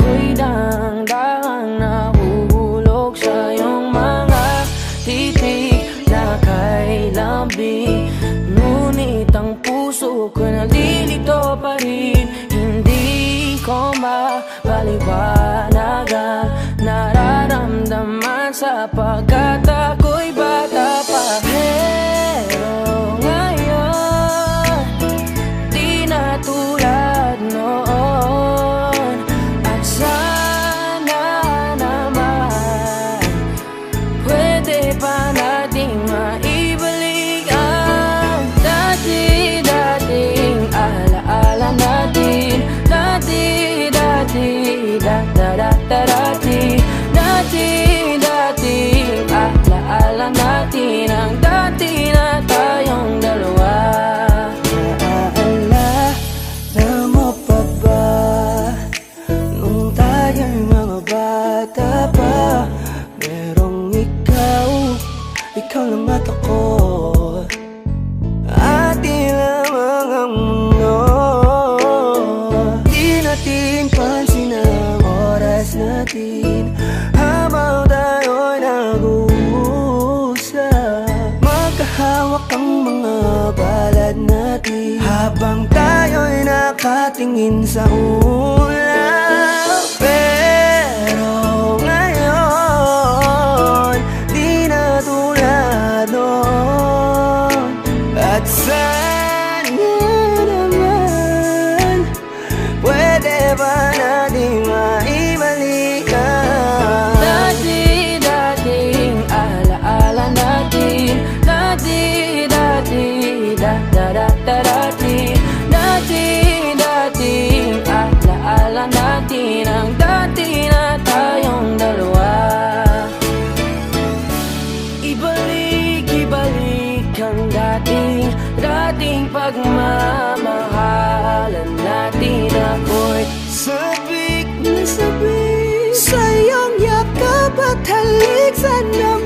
ako'y daang-daang nahuhulog sa iyong mga titig na kay lambing. Ngunit ang puso ko nalilito pa rin. Hindi ko mapaliwanagan nararamdaman sapagkat ako'y bata pa. Pero ngayon, di na tulad noon. At sana naman pwede pa nating maibalik ang dati-dating alaala natin. Dati-dating alaala natin. Ang dati na tayong dalawa. Naaalala mo pa ba nung tayo'y mga bata pa? Merong ikaw lang at ako, ating lamang ang mundo. Di natin pansin ang oras natin habang tayo'y nag-uusap. Magkahawak ang mga balad natin habang tayo'y nakatingin sa ulap. Pero ngayon, di na tulad noon. At sana naman pwede ba nating maibalik ang dati-dating alaala natin. Dati-dating alaala natin. Ang dati na tayong dalawa. Ibalik ang dating pagmamahalan natin. Ako'y sabik na sabik sa iyong yakap at halik. Sana